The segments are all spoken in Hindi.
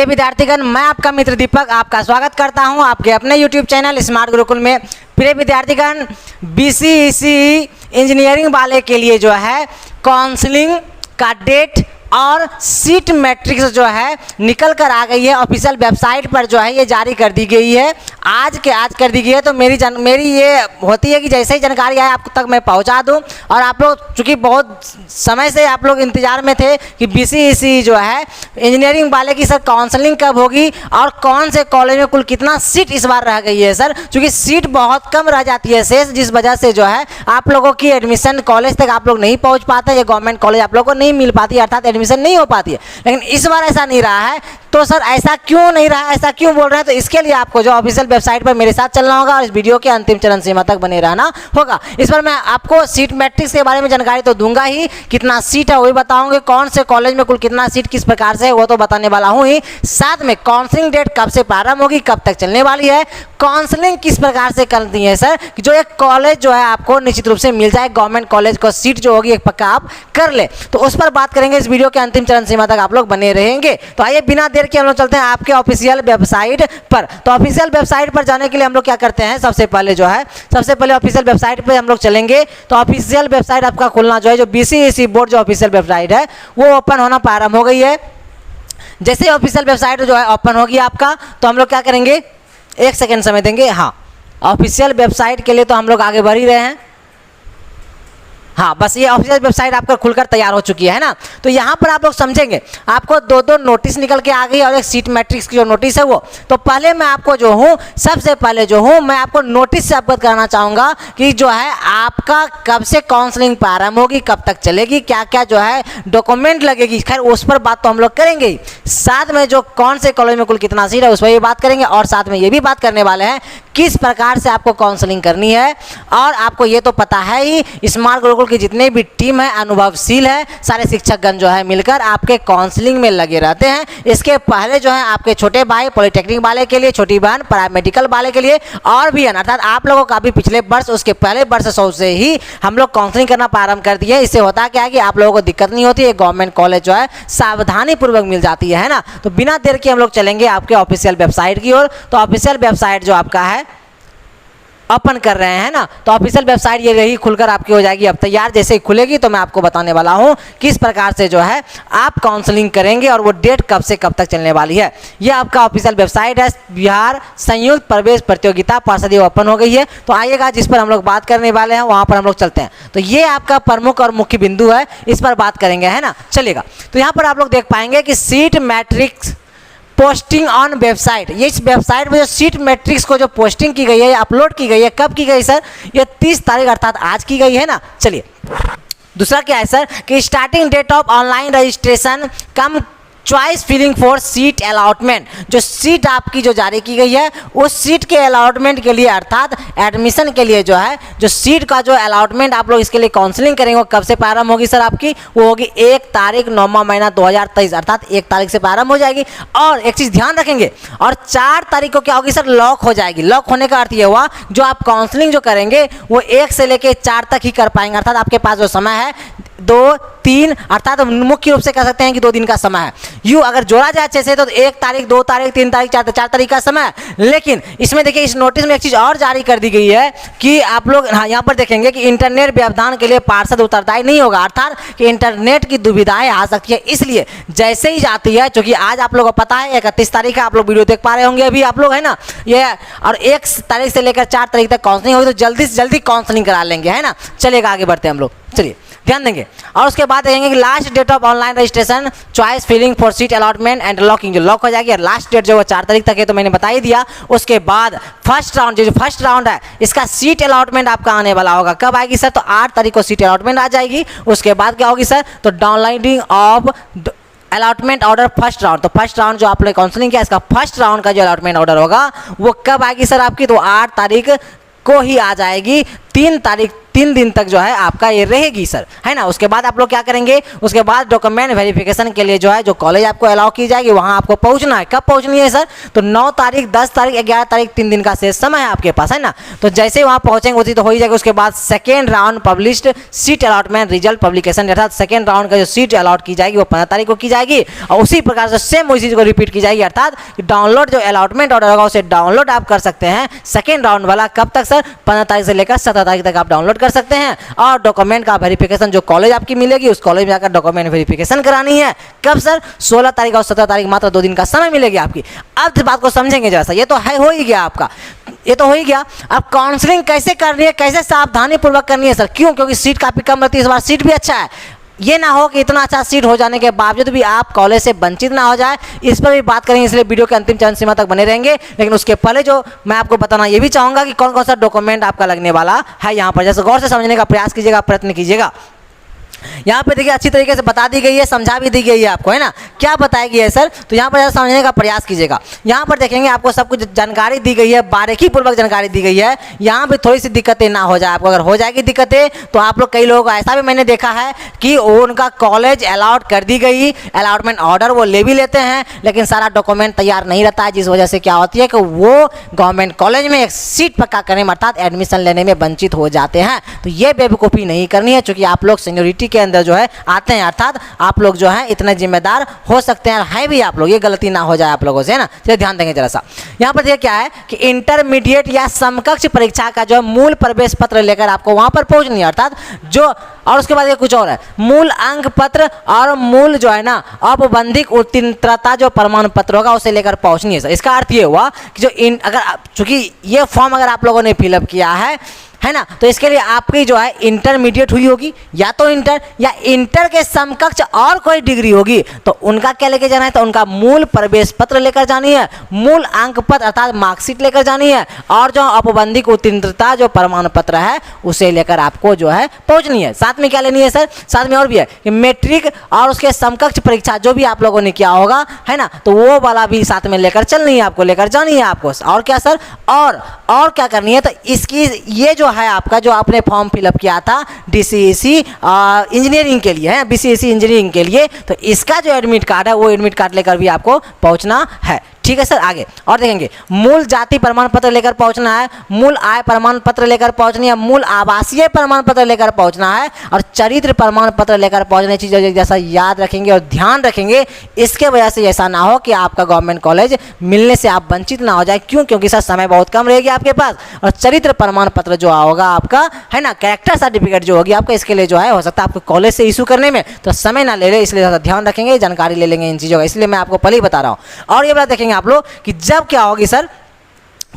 प्रिय विद्यार्थीगण, मैं आपका मित्र दीपक आपका स्वागत करता हूं आपके अपने YouTube चैनल स्मार्ट गुरुकुल में। प्रिय विद्यार्थीगण, BCECE इंजीनियरिंग वाले के लिए जो है काउंसलिंग का डेट और सीट मैट्रिक्स जो है निकल कर आ गई है। ऑफिशियल वेबसाइट पर जो है ये जारी कर दी गई है, आज कर दी गई है। तो मेरी ये होती है कि जैसे ही जानकारी आए आप तक मैं पहुंचा दूं। और आप लोग चूँकि बहुत समय से आप लोग इंतजार में थे कि BCECE जो है इंजीनियरिंग वाले की सर काउंसलिंग कब होगी और कौन से कॉलेज में कुल कितना सीट इस बार रह गई है सर, चूँकि सीट बहुत कम रह जाती है शेष, जिस वजह से जो है आप लोगों की एडमिशन कॉलेज तक आप लोग नहीं पहुँच पाते, ये गवर्नमेंट कॉलेज आप लोगों को नहीं मिल पाती, अर्थात एडमिशन नहीं हो पाती है। लेकिन इस बार ऐसा नहीं रहा है। तो सर ऐसा क्यों नहीं रहा, ऐसा क्यों बोल रहे हैं? तो इसके लिए आपको जो ऑफिशियल वेबसाइट पर मेरे साथ चलना होगा और इस वीडियो के अंतिम चरण सीमा तक बने रहना होगा। इस बार मैं आपको सीट मैट्रिक्स के बारे में जानकारी तो दूंगा ही, कितना सीट है वो भी बताऊंगे, कौन से कॉलेज में कुल कितना सीट किस प्रकार से है वो तो बताने वाला हूँ ही। साथ में काउंसलिंग डेट कब से प्रारंभ होगी, कब तक चलने वाली है, काउंसलिंग किस प्रकार से करती है सर, कि जो एक कॉलेज जो है आपको निश्चित रूप से मिल जाए, गवर्नमेंट कॉलेज को सीट जो होगी एक पक्का आप कर ले, तो उस पर बात करेंगे। इस वीडियो के अंतिम चरण सीमा तक आप लोग बने रहेंगे। तो आइए बिना देर के हम लोग चलते हैं आपके ऑफिशियल वेबसाइट पर। तो ऑफिशियल वेबसाइट पर जाने के लिए हम लोग क्या करते हैं, सबसे पहले ऑफिशियल वेबसाइट पर हम लोग चलेंगे। तो ऑफिशियल वेबसाइट आपका खुलना जो है, जो BCECE बोर्ड जो ऑफिशियल वेबसाइट है वो ओपन होना प्रारंभ हो गई है। जैसे ऑफिशियल वेबसाइट जो है ओपन होगी आपका, तो हम लोग क्या करेंगे, एक सेकेंड समय देंगे। हाँ, ऑफिशियल वेबसाइट के लिए तो हम लोग आगे बढ़ ही रहे हैं। हाँ, बस ये ऑफिशियल वेबसाइट आपका खुलकर तैयार हो चुकी है ना। तो यहाँ पर आप लोग समझेंगे, आपको दो नोटिस निकल के आ गई और एक सीट मैट्रिक्स की जो नोटिस है वो। तो पहले मैं आपको जो हूँ, सबसे पहले जो हूँ मैं आपको नोटिस से अवगत कराना चाहूँगा कि जो है आपका कब से काउंसलिंग प्रारंभ होगी, कब तक चलेगी, क्या क्या जो है डॉक्यूमेंट लगेगी। खैर उस पर बात तो हम लोग करेंगे ही। साथ में जो कौन से कॉलेज में कुल कितना सीट है उस पर भी बात करेंगे, और साथ में ये भी बात करने वाले हैं किस प्रकार से आपको काउंसलिंग करनी है। और आपको ये तो पता है ही, स्मार्ट गुरुकुल की जितने भी टीम है अनुभवशील है, सारे शिक्षकगण जो है मिलकर आपके काउंसलिंग में लगे रहते हैं। इसके पहले जो है आपके छोटे भाई पॉलिटेक्निक वाले के लिए, छोटी बहन पैरामेडिकल वाले के लिए, और भी अर्थात आप लोगों का भी पिछले वर्ष उसके पहले वर्ष से ही हम लोग काउंसलिंग करना प्रारंभ कर दिए। इससे होता क्या है कि आप लोगों को दिक्कत नहीं होती है, गवर्नमेंट कॉलेज जो है सावधानी पूर्वक मिल जाती है ना। तो बिना देर के हम लोग चलेंगे आपके ऑफिशियल वेबसाइट की ओर। तो ऑफिशियल वेबसाइट जो आपका है ओपन कर रहे हैं ना, तो ऑफिशियल वेबसाइट ये रही, खुलकर आपकी हो जाएगी अब तैयार। जैसे ही खुलेगी तो मैं आपको बताने वाला हूँ किस प्रकार से जो है आप काउंसलिंग करेंगे और वो डेट कब से कब तक चलने वाली है। ये आपका ऑफिशियल वेबसाइट है, बिहार संयुक्त प्रवेश प्रतियोगिता पार्षद ओपन हो गई है। तो आइएगा जिस पर हम लोग बात करने वाले हैं वहाँ पर हम लोग चलते हैं। तो ये आपका प्रमुख और मुख्य बिंदु है, इस पर बात करेंगे है ना, चलेगा। तो यहाँ पर आप लोग देख पाएंगे कि seat matrix posting on website, ये इस वेबसाइट में जो सीट मैट्रिक्स को जो पोस्टिंग की गई है, अपलोड की गई है, कब की गई सर, ये 30 तारीख अर्थात आज की गई है ना। चलिए, दूसरा क्या है सर कि starting date of online registration cum choice filling for seat allotment, जो सीट आपकी जो जारी की गई है उस सीट के अलॉटमेंट के लिए, अर्थात एडमिशन के लिए जो है, जो सीट का जो अलॉटमेंट आप लोग इसके लिए काउंसलिंग करेंगे वो कब से प्रारंभ होगी सर आपकी, वो होगी 1 तारीख 9वां महीना 2023, अर्थात 1 तारीख से प्रारंभ हो जाएगी। और एक चीज़ ध्यान रखेंगे, और 4 तारीख को क्या होगी सर, लॉक हो जाएगी। लॉक होने का अर्थ ये हुआ, जो आप काउंसलिंग जो करेंगे वो 1 से लेकर 4 तक ही कर पाएंगे, अर्थात आपके पास जो समय है 2, 3, अर्थात मुख्य रूप से कह सकते हैं कि 2 दिन का समय है। यूँ अगर जोड़ा जाए अच्छे से तो 1 तारीख, 2 तारीख, 3 तारीख, 4 तारीख का समय है। लेकिन इसमें देखिए, इस नोटिस में एक चीज़ और जारी कर दी गई है कि आप लोग यहाँ पर देखेंगे कि इंटरनेट व्यवधान के लिए पार्षद उत्तरदायी नहीं होगा, अर्थात कि इंटरनेट की दुविधाएं आ सकती है। इसलिए जैसे ही जाती है, क्योंकि आज आप लोगों को पता है 31 तारीख का आप लोग वीडियो देख पा रहे होंगे अभी आप लोग है ना, ये और 1 तारीख से लेकर 4 तारीख तक काउंसलिंग होगी, तो जल्दी से जल्दी काउंसलिंग करा लेंगे है ना। चलेगा, आगे बढ़ते हैं हम लोग, चलिए ध्यान देंगे। और उसके बाद देखेंगे कि last date of online registration choice filling for seat allotment and locking, जो लॉक हो जाएगी, और लास्ट डेट जो वो 4 तारीख तक है, तो मैंने बता ही दिया। उसके बाद फर्स्ट राउंड, जो फर्स्ट राउंड है इसका सीट अलॉटमेंट आपका आने वाला होगा, कब आएगी सर, तो 8 तारीख को सीट अलॉटमेंट आ जाएगी। उसके बाद क्या होगी सर, तो downloading of allotment order first round, तो फर्स्ट राउंड जो आपने काउंसलिंग किया इसका फर्स्ट राउंड का जो अलॉटमेंट ऑर्डर होगा वो कब आएगी सर आपकी, तो 8 तारीख को ही आ जाएगी। 3 तारीख 3 दिन तक जो है आपका ये रहेगी सर, है ना। उसके बाद आप लोग क्या करेंगे, उसके बाद डॉक्यूमेंट वेरिफिकेशन के लिए जो है जो कॉलेज आपको अलाउ की जाएगी वहाँ आपको पहुँचना है। कब पहुँचनी है सर, तो 9 तारीख, 10 तारीख, 11 तारीख, 3 दिन का शेष समय है आपके पास, है ना। तो जैसे ही वहाँ पहुँचेंगे उसी तो हो ही जाएगा। उसके बाद second round published seat allotment result publication, अर्थात सेकेंड राउंड का जो सीट अलॉट की जाएगी वो 15 तारीख को की जाएगी और उसी प्रकार से सेम उसी चीज़ को रिपीट की जाएगी। अर्थात डाउनलोड जो अलॉटमेंट ऑर्डर होगा उसे डाउनलोड आप कर सकते हैं सेकेंड राउंड वाला। कब तक सर, 15 तारीख से लेकर 17 तारीख तक आप डाउनलोड कर सकते हैं। और डॉक्यूमेंट का वेरिफिकेशन जो कॉलेज आपकी मिलेगी उस कॉलेज में जाकर डॉक्यूमेंट वेरिफिकेशन करानी है। कब सर, 16 तारीख और 17 तारीख, मात्र 2 दिन का समय मिलेगी आपकी। अब इस बात को समझेंगे जैसा, ये तो है हो ही गया आपका, ये तो हो ही गया। अब काउंसलिंग कैसे करनी है, कैसे सावधानी पूर्वक करनी है सर, क्यों, क्योंकि सीट काफ़ी कम रहती है, इस बार सीट भी अच्छा है। ये ना हो कि इतना अच्छा सीट हो जाने के बावजूद भी आप कॉलेज से वंचित ना हो जाए, इस पर भी बात करेंगे, इसलिए वीडियो के अंतिम चरण सीमा तक बने रहेंगे। लेकिन उसके पहले जो मैं आपको बताना ये भी चाहूँगा कि कौन कौन सा डॉक्यूमेंट आपका लगने वाला है यहाँ पर, जैसे गौर से समझने का प्रयास कीजिएगा, प्रयत्न कीजिएगा। यहाँ पे देखिए अच्छी तरीके से बता दी गई है, समझा भी दी गई है आपको, है ना। क्या बताई गई है सर, तो यहाँ पर समझने का प्रयास कीजिएगा। यहाँ पर देखेंगे आपको सब कुछ जानकारी दी गई है, बारीकी पूर्वक जानकारी दी गई है। यहाँ पे थोड़ी सी दिक्कतें ना हो जाए आपको, अगर हो जाएगी दिक्कतें तो आप लोग, कई लोगों को ऐसा भी मैंने देखा है कि उनका कॉलेज अलाउट कर दी गई, अलॉटमेंट ऑर्डर वो ले भी लेते हैं, लेकिन सारा डॉक्यूमेंट तैयार नहीं रहता है, जिस वजह से क्या होती है कि वो गवर्नमेंट कॉलेज में एक सीट पक्का करने में अर्थात एडमिशन लेने में वंचित हो जाते हैं। तो ये बेवकूफ़ी नहीं करनी है, चूँकि आप लोग सीनियोरिटी के अंदर जो है आते हैं, अर्थात आप लोग जो हैं इतने जिम्मेदार हो सकते हैं भी आप लोग, ये गलती ना हो जाए आप लोगों से, है ना। चलिए ध्यान देंगे जरा सा। यहाँ पर देखिए क्या है कि इंटरमीडिएट या समकक्ष परीक्षा का जो मूल प्रवेश पत्र लेकर आपको वहां पर पहुंचनी है, अर्थात जो, और उसके बाद ये कुछ और है, मूल अंक पत्र और मूल जो है ना औपबंधिक उत्तीर्णता जो प्रमाण पत्र होगा उसे लेकर पहुंचनी है सर। इसका अर्थ ये हुआ कि जो अगर चूंकि ये फॉर्म अगर आप लोगों ने फिलअप किया है ना, तो इसके लिए आपकी जो है इंटरमीडिएट हुई होगी, या तो इंटर या इंटर के समकक्ष और कोई डिग्री होगी, तो उनका क्या लेकर जाना है, तो उनका मूल प्रवेश पत्र लेकर जानी है, मूल अंक पत्र अर्थात मार्कशीट लेकर जानी है, और जो औपबंधिक उत्तीर्णता जो प्रमाण पत्र है उसे लेकर आपको जो है पहुंचनी है। साथ में क्या लेनी है सर, साथ में और भी है कि मैट्रिक और उसके समकक्ष परीक्षा जो भी आप लोगों ने किया होगा, है ना, तो वो वाला भी साथ में लेकर चलनी है, आपको लेकर जानी है आपको। और क्या सर, और क्या करनी है, तो इसकी ये जो है आपका जो आपने फॉर्म फिलअप किया था डीसीईसी इंजीनियरिंग के लिए, है बीसीईसी इंजीनियरिंग के लिए, तो इसका जो एडमिट कार्ड है वो एडमिट कार्ड लेकर भी आपको पहुंचना है। ठीक है सर। आगे और देखेंगे, मूल जाति प्रमाण पत्र लेकर पहुंचना है, मूल आय प्रमाण पत्र लेकर पहुंचनी है, मूल आवासीय प्रमाण पत्र लेकर पहुंचना है, और चरित्र प्रमाण पत्र लेकर पहुंचने की चीज़ जैसा याद रखेंगे और ध्यान रखेंगे। इसके वजह से ऐसा ना हो कि आपका गवर्नमेंट कॉलेज मिलने से आप वंचित ना हो जाए। क्यों, क्योंकि सर समय बहुत कम रहेगी आपके पास, और चरित्र प्रमाण पत्र जो होगा आपका, है ना, कैरेक्टर सर्टिफिकेट जो होगी आपका, इसके लिए जो है हो सकता है आपको कॉलेज से इशू करने में तो समय ना ले ले, इसलिए ध्यान रखेंगे, जानकारी ले लेंगे इन चीज़ों का, इसलिए मैं आपको पहले ही बता रहा हूँ। और ये बात देखेंगे आप लोग कि जब क्या होगी सर,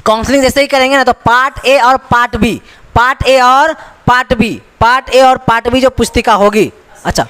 काउंसलिंग जैसे ही करेंगे ना, तो पार्ट ए और पार्ट बी, पार्ट ए और पार्ट बी, पार्ट ए और पार्ट बी जो पुस्तिका होगी, अच्छा,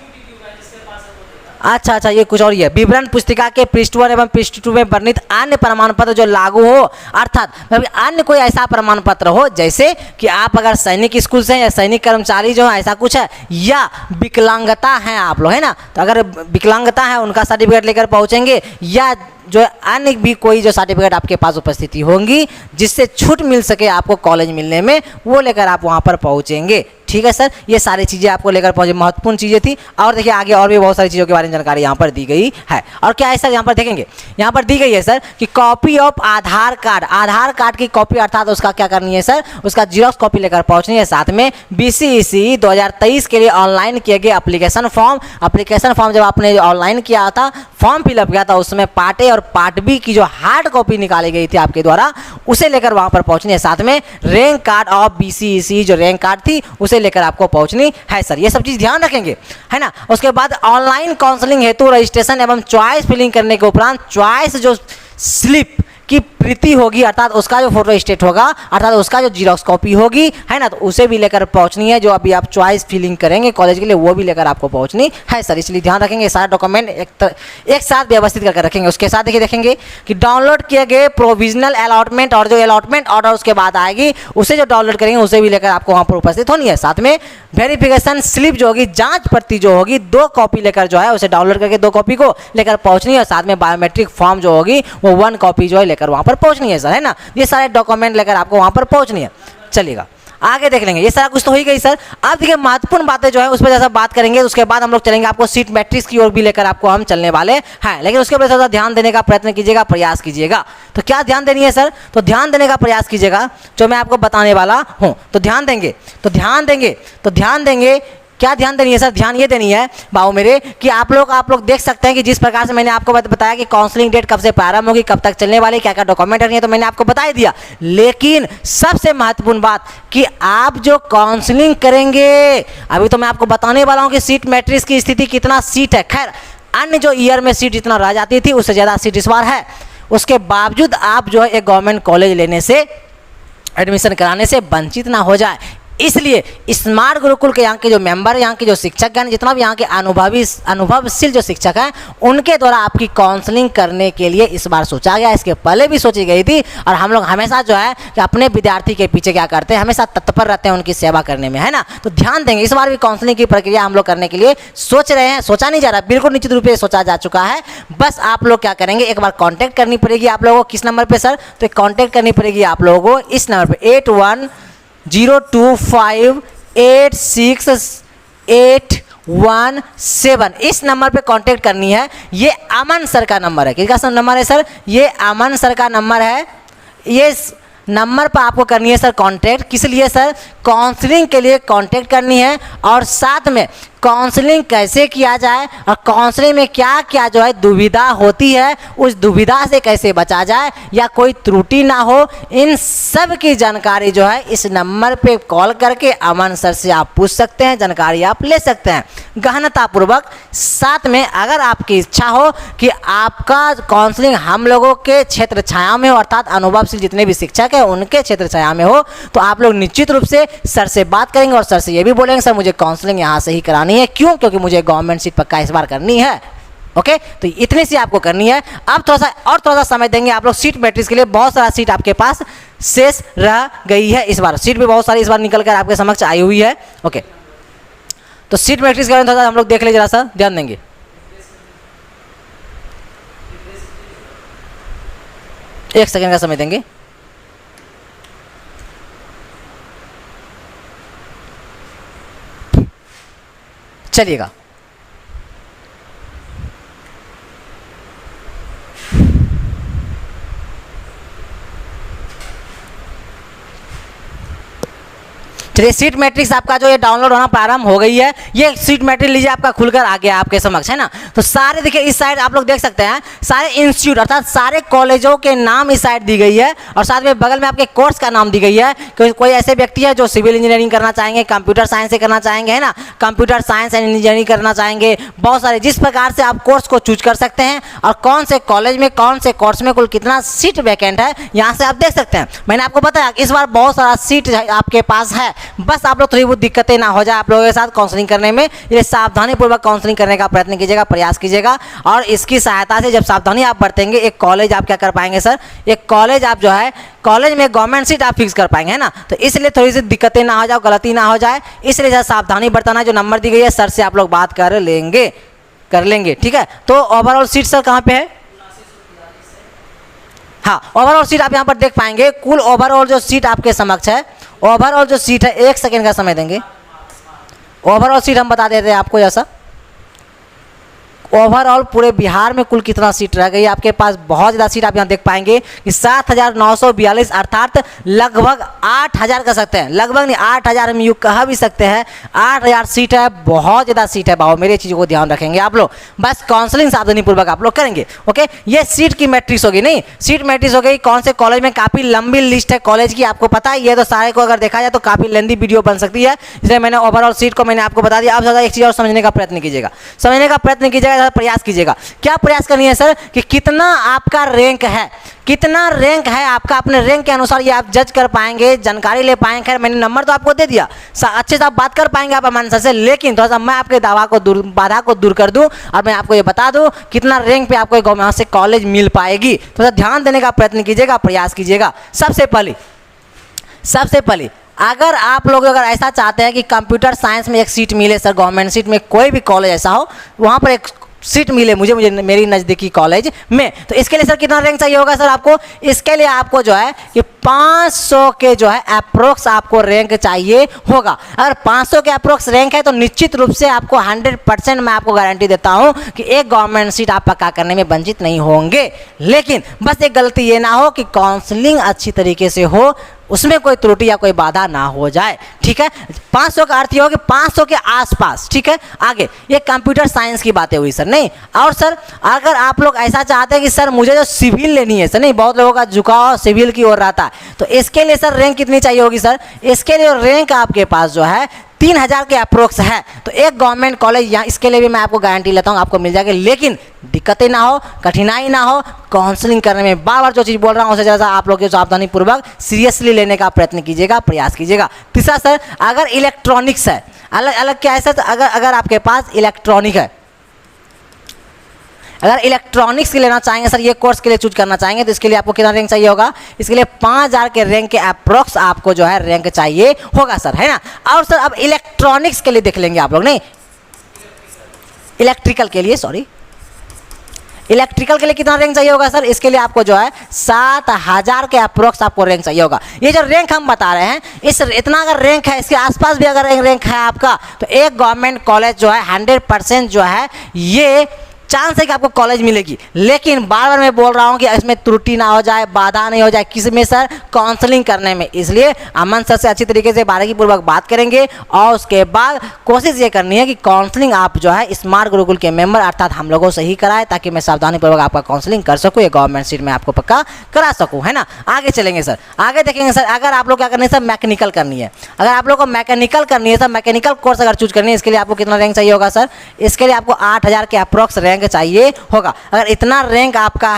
ये कुछ और ही है, विवरण पुस्तिका के पृष्ठ 1 एवं पृष्ठ 2 में वर्णित अन्य प्रमाण पत्र जो लागू हो, अर्थात अन्य कोई ऐसा प्रमाण पत्र हो जैसे कि आप अगर सैनिक स्कूल से हैं या सैनिक कर्मचारी जो है ऐसा कुछ है, या विकलांगता है आप लोग, है ना, तो अगर विकलांगता है उनका सर्टिफिकेट लेकर पहुंचेंगे, या जो अन्य भी कोई जो सर्टिफिकेट आपके पास उपस्थिति होंगी जिससे छूट मिल सके आपको कॉलेज मिलने में, वो लेकर आप वहाँ पर पहुँचेंगे। ठीक है सर, ये सारी चीज़ें आपको लेकर पहुंचे, महत्वपूर्ण चीज़ें थी। और देखिए आगे और भी बहुत सारी चीज़ों के बारे में जानकारी यहाँ पर दी गई है। और क्या है सर, यहाँ पर देखेंगे, यहाँ पर दी गई है सर कि copy of Aadhaar card, Aadhaar card की कॉपी अर्थात उसका क्या करनी है सर, उसका जीरोक्स कॉपी लेकर पहुँचनी है। साथ में बीसीईसी 2023 के लिए ऑनलाइन किए गए एप्लीकेशन फॉर्म जब आपने ऑनलाइन किया था, फॉर्म फिलअप किया था, उसमें पार्ट ए और पार्ट बी की जो हार्ड कॉपी निकाली गई थी आपके द्वारा, उसे लेकर वहाँ पर पहुँचनी है। साथ में रैंक कार्ड ऑफ बीसीईसी जो रैंक कार्ड थी उसे लेकर आपको पहुंचनी है सर। ये सब चीज ध्यान रखेंगे, है ना। उसके बाद ऑनलाइन काउंसलिंग हेतु रजिस्ट्रेशन एवं चॉइस फिलिंग करने के उपरांत चॉइस जो स्लिप की प्रीति होगी, अर्थात उसका जो फोटो स्टेट होगा, अर्थात उसका जो जीरोक्स कॉपी होगी, है ना, तो उसे भी लेकर पहुंचनी है। जो अभी आप चॉइस फिलिंग करेंगे कॉलेज के लिए वो भी लेकर आपको पहुंचनी है सर। इसलिए ध्यान रखेंगे, सारा डॉक्यूमेंट एक साथ व्यवस्थित करके रखेंगे। उसके साथ देखिए देखेंगे कि डाउनलोड किए गए प्रोविजनल अलॉटमेंट और जो अलॉटमेंट ऑर्डर उसके बाद आएगी उसे जो डाउनलोड करेंगे उसे भी लेकर आपको वहाँ पर उपस्थित होनी है। साथ में वेरिफिकेशन स्लिप जो होगी, जाँच पर्ची जो होगी, 2 कॉपी लेकर जो है उसे डाउनलोड करके 2 कॉपी को लेकर पहुँचनी है। साथ में बायोमेट्रिक फॉर्म जो होगी वो 1 कॉपी जो है लेकर वहाँ पर पहुँचनी है सर, है ना। ये सारे डॉक्यूमेंट लेकर आपको वहाँ पर पहुँचनी है। चलिएगा आगे देख लेंगे। ये सारा कुछ तो हो ही गई सर। अब देखिए महत्वपूर्ण बातें जो है उस पर जैसा बात करेंगे, उसके बाद हम लोग चलेंगे आपको सीट मैट्रिक्स की ओर भी लेकर आपको हम चलने वाले हैं, लेकिन उसके ऊपर थोड़ा ध्यान देने का प्रयत्न कीजिएगा, प्रयास कीजिएगा। तो क्या ध्यान देनी है सर? तो ध्यान देने का प्रयास कीजिएगा जो मैं आपको बताने वाला हूँ। तो ध्यान देंगे, तो ध्यान देंगे, तो ध्यान देंगे। क्या ध्यान देनी है सर? ध्यान ये देनी है बाबू मेरे कि आप लोग देख सकते हैं कि जिस प्रकार से मैंने आपको बताया कि काउंसलिंग डेट कब से प्रारंभ होगी, कब तक चलने वाली, क्या क्या डॉक्यूमेंट रखनी है, तो मैंने आपको बता ही दिया। लेकिन सबसे महत्वपूर्ण बात कि आप जो काउंसलिंग करेंगे, अभी तो मैं आपको बताने वाला हूं कि सीट मैट्रिक्स की स्थिति कितना सीट है। खैर अन्य जो ईयर में सीट जितना रह जाती थी उससे ज़्यादा सीट इस बार है। उसके बावजूद आप जो है एक गवर्नमेंट कॉलेज लेने से, एडमिशन कराने से वंचित ना हो जाए, इसलिए स्मार्ट गुरुकुल के यहाँ के जो मेंबर, यहाँ के जो शिक्षक हैं, जितना भी यहाँ के अनुभवशील जो शिक्षक हैं, उनके द्वारा आपकी काउंसलिंग करने के लिए इस बार सोचा गया। इसके पहले भी सोची गई थी और हम लोग हमेशा जो है कि अपने विद्यार्थी के पीछे क्या करते हैं, हमेशा तत्पर रहते हैं उनकी सेवा करने में, है ना। तो ध्यान देंगे, इस बार भी काउंसलिंग की प्रक्रिया हम लोग करने के लिए सोच रहे हैं। सोचा नहीं जा रहा, बिल्कुल निश्चित रूप से सोचा जा चुका है। बस आप लोग क्या करेंगे, एक बार कॉन्टैक्ट करनी पड़ेगी आप लोगों को। किस नंबर पर सर? तो कॉन्टैक्ट करनी पड़ेगी आप लोगों को इस नंबर पर 81025816 इस नंबर पे कांटेक्ट करनी है। ये अमन सर का नंबर है। किसका नंबर है सर? ये अमन सर का नंबर है। ये नंबर पर आपको करनी है सर कांटेक्ट। किस लिए सर? काउंसलिंग के लिए कांटेक्ट करनी है, और साथ में काउंसलिंग कैसे किया जाए और काउंसलिंग में क्या क्या जो है दुविधा होती है, उस दुविधा से कैसे बचा जाए या कोई त्रुटि ना हो, इन सब की जानकारी जो है इस नंबर पे कॉल करके अमन सर से आप पूछ सकते हैं, जानकारी आप ले सकते हैं गहनतापूर्वक। साथ में अगर आपकी इच्छा हो कि आपका काउंसलिंग हम लोगों के क्षेत्र छाया में हो, अर्थात अनुभवशील जितने भी शिक्षक हैं उनके क्षेत्र छाया में हो, तो आप लोग निश्चित रूप से सर से बात करेंगे और सर से ये भी बोलेंगे सर मुझे काउंसलिंग यहाँ से ही करानी है। क्यों? क्योंकि मुझे गवर्नमेंट सीट पक्का इस बार करनी है। ओके, तो इतनी सी आपको करनी है। अब थोड़ा सा समय देंगे आप लोग सीट मैट्रिक्स के लिए। बहुत सारा सीट आपके पास शेष रह गई है इस बार, सीट भी बहुत सारी इस बार निकल कर आपके समक्ष आई हुई है। ओके, तो सीट मैट्रिक्स के बारे में थोड़ा हम लोग देख ले, जरा सा ध्यान देंगे। एक सेकंड का समय देंगे। चलिएगा, चलिए सीट मैट्रिक्स आपका जो ये डाउनलोड होना प्रारंभ हो गई है। ये सीट मैट्रिक्स लीजिए आपका खुलकर आ गया आपके समक्ष, है ना। तो सारे देखिए इस साइड आप लोग देख सकते हैं, सारे इंस्टीट्यूट अर्थात सारे कॉलेजों के नाम इस साइड दी गई है, और साथ में बगल में आपके कोर्स का नाम दी गई है। कोई ऐसे व्यक्ति है जो सिविल इंजीनियरिंग करना चाहेंगे, कंप्यूटर साइंस से करना चाहेंगे, है ना, कंप्यूटर साइंस एंड इंजीनियरिंग करना चाहेंगे, बहुत सारे जिस प्रकार से आप कोर्स को चूज कर सकते हैं और कौन से कॉलेज में कौन से कोर्स में कुल कितना सीट वैकेंट है यहाँ से आप देख सकते हैं। मैंने आपको बताया इस बार बहुत सारा सीट आपके पास है। बस आप लोग थोड़ी बहुत दिक्कतें ना हो जाए आप लोगों के साथ काउंसलिंग करने में, ये सावधानी पूर्वक काउंसलिंग करने का प्रयत्न कीजिएगा, प्रयास कीजिएगा। और इसकी सहायता से जब सावधानी आप बरतेंगे, एक कॉलेज आप क्या कर पाएंगे सर, एक कॉलेज आप जो है कॉलेज में गवर्नमेंट सीट आप फिक्स कर पाएंगे, है ना। तो इसलिए थोड़ी सी दिक्कतें ना हो जाए, गलती ना हो जाए, इसलिए सावधानी बरतना। जो नंबर दी गई है सर से आप लोग बात कर लेंगे, ठीक है। तो ओवरऑल सीट सर कहाँ पे है? हाँ, ओवरऑल सीट आप यहाँ पर देख पाएंगे। कुल ओवरऑल जो सीट आपके समक्ष है, ओवरऑल जो सीट है, एक सेकेंड का समय देंगे। ओवरऑल सीट हम बता देते हैं आपको, जैसा ओवरऑल पूरे बिहार में कुल कितना सीट रह गई आपके पास, बहुत ज़्यादा सीट आप यहाँ देख पाएंगे कि 7,942 अर्थात लगभग 8,000 कह सकते हैं, लगभग नहीं 8,000 हम यूँ कह भी सकते हैं, 8,000 सीट है, बहुत ज़्यादा सीट है बाबू मेरे। चीज़ों को ध्यान रखेंगे आप लोग, बस काउंसलिंग सावधानीपूर्वक आप लोग करेंगे। ओके, ये सीट की मैट्रिक्स होगी, नहीं सीट मैट्रिक्स हो गई कौन से कॉलेज में। काफ़ी लंबी लिस्ट है कॉलेज की, आपको पता है, ये तो सारे को अगर देखा जाए तो काफ़ी लेंदी वीडियो बन सकती है, इसलिए मैंने ओवरऑल सीट को मैंने आपको बता दिया। अब ज़्यादा एक चीज़ और समझने का प्रयत्न कीजिएगा, प्रयास कीजिएगा। क्या प्रयास करनी है सर कि कितना आपका रैंक है, कितना रैंक है आपका, अपने रैंक के अनुसार ये आप जज कर पाएंगे, जानकारी ले पाएंगे। खैर मैंने नंबर तो आपको दे दिया, अच्छे से आप बात कर पाएंगे आप अमन सर से, लेकिन थोड़ा सा मैं आपके बाधा को दूर कर दूं और मैं आपको ये बता दूं कितना रैंक पे आपको यहाँ से कॉलेज मिल पाएगी। थोड़ा ध्यान देने का प्रयत्न कीजिएगा, प्रयास कीजिएगा। सबसे पहले अगर आप लोग अगर ऐसा चाहते हैं कि कंप्यूटर साइंस में एक सीट मिले सर, गवर्नमेंट सीट में कोई भी कॉलेज ऐसा हो, वहाँ पर एक सीट मिले मुझे मेरी नज़दीकी कॉलेज में। तो इसके लिए सर कितना रैंक चाहिए होगा सर आपको? इसके लिए आपको जो है ये 500 के जो है अप्रोक्स आपको रैंक चाहिए होगा। अगर 500 के अप्रोक्स रैंक है तो निश्चित रूप से आपको 100% मैं आपको गारंटी देता हूं कि एक गवर्नमेंट सीट आप पक्का करने में वंचित नहीं होंगे। लेकिन बस एक गलती ये ना हो कि काउंसलिंग अच्छी तरीके से हो, उसमें कोई त्रुटि या कोई बाधा ना हो जाए, ठीक है। 500 का अर्थ ये हो कि 500 के आसपास, ठीक है। आगे ये कंप्यूटर साइंस की बातें हुई सर, नहीं। और सर अगर आप लोग ऐसा चाहते हैं कि सर मुझे जो सिविल लेनी है सर, नहीं, बहुत लोगों का झुकाव सिविल की ओर रहता है, तो इसके लिए सर रैंक कितनी चाहिए होगी सर? इसके लिए रैंक आपके पास जो है 3000 के अप्रोक्स है। तो एक गवर्नमेंट कॉलेज यहाँ इसके लिए भी मैं आपको गारंटी लेता हूँ आपको मिल जाएगी। लेकिन दिक्कतें ना हो, कठिनाई ना हो, काउंसलिंग करने में बार बार जो चीज़ बोल रहा हूँ उसे ज़रा आप लोग सावधानी पूर्वक सीरियसली लेने का प्रयत्न कीजिएगा, प्रयास कीजिएगा। तीसरा सर, अगर इलेक्ट्रॉनिक्स है, अलग अलग क्या है सर, अगर आपके पास इलेक्ट्रॉनिक है, अगर इलेक्ट्रॉनिक्स के लेना चाहेंगे सर, ये कोर्स के लिए चूज करना चाहेंगे, तो इसके लिए आपको कितना रैंक चाहिए होगा? इसके लिए 5000 के रैंक के अप्रोक्स आपको जो है रैंक चाहिए होगा सर, है ना। और सर अब इलेक्ट्रॉनिक्स के लिए देख लेंगे आप लोग, नहीं, इलेक्ट्रिकल के लिए, सॉरी, इलेक्ट्रिकल के लिए कितना रैंक चाहिए होगा सर? इसके लिए आपको जो है 7000 के अप्रोक्स आपको रैंक चाहिए होगा। ये जो रैंक हम बता रहे हैं, इस इतना अगर रैंक है, इसके आसपास भी अगर रैंक है आपका, तो एक गवर्नमेंट कॉलेज जो है 100% जो है ये चांस है कि आपको कॉलेज मिलेगी। लेकिन बार बार मैं बोल रहा हूं कि इसमें त्रुटि ना हो जाए, बाधा नहीं हो जाए, किस में सर? काउंसलिंग करने में। इसलिए अमन सर से अच्छी तरीके से बारीकी पूर्वक बात करेंगे और उसके बाद कोशिश ये करनी है कि काउंसलिंग आप जो है स्मार्ट गुरुकुल के मेंबर अर्थात हम लोगों से ही कराए, ताकि मैं सावधानी पूर्वक आपका काउंसलिंग कर सकूँ, ये गवर्नमेंट सीट में आपको पक्का करा सकूँ, है ना। आगे चलेंगे सर, आगे देखेंगे सर। अगर आप लोग क्या करनी है सर? मैकेनिकल करनी है। अगर आप लोग को मैकेनिकल करनी है सर, मैकेनिकल कोर्स अगर चूज करनी है, इसके लिए आपको कितना रैंक चाहिए होगा सर? इसके लिए आपको 8000 के अप्रोक्स रैंक चाहिए होगा। अगर इतना रैंक आपका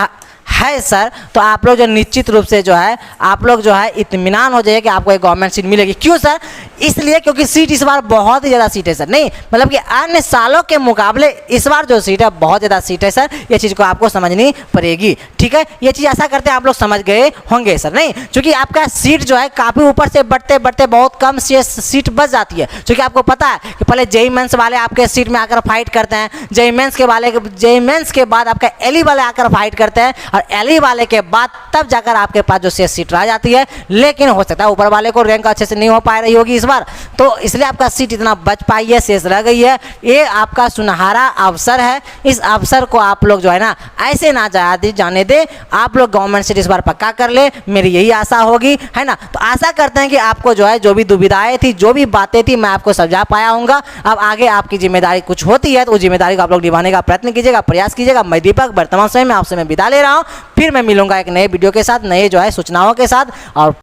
है सर, तो आप लोग जो निश्चित रूप से जो है आप लोग जो है इत्मीनान हो जाइए कि आपको एक गवर्नमेंट सीट मिलेगी। क्यों सर? इसलिए क्योंकि सीट इस बार बहुत ही ज़्यादा सीट है सर, नहीं मतलब कि अन्य सालों के मुकाबले इस बार जो सीट है बहुत ज़्यादा सीट है सर। ये चीज़ को आपको समझनी पड़ेगी, ठीक है। ये चीज़ ऐसा करते हैं आप लोग समझ गए होंगे सर, नहीं, क्योंकि आपका सीट जो है काफ़ी ऊपर से बढ़ते बढ़ते बहुत कम सीट बच जाती है। क्योंकि आपको पता है कि पहले जेईई मेंस वाले आपके सीट में आकर फाइट करते हैं, जेईई मेंस के बाद आपका एलई वाले आकर फाइट करते हैं, और एलई वाले के बाद तब जाकर आपके पास जो शेष सीट रह जाती है। लेकिन हो सकता है ऊपर वाले को रैंक अच्छे से नहीं हो पा रही होगी इस बार, तो इसलिए आपका सीट इतना बच पाई है, शेष रह गई है। ये आपका सुनहरा अवसर है, इस अवसर को आप लोग जो है ना ऐसे ना जाने दे। आप लोग गवर्नमेंट सीट इस बार पक्का कर ले, मेरी यही आशा होगी, है ना। तो आशा करते हैं कि आपको जो है जो भी दुविधाएं थी, जो भी बातें थी, मैं आपको समझा पाया हूँगा। अब आगे आपकी जिम्मेदारी कुछ होती है तो उस जिम्मेदारी को आप लोग निभाने का प्रयत्न कीजिएगा, प्रयास कीजिएगा। मैं दीपक वर्तमान समय में आपसे मैं विदा ले रहा हूँ, फिर मैं मिलूंगा एक नए वीडियो के साथ, नए जो है सूचनाओं के साथ। और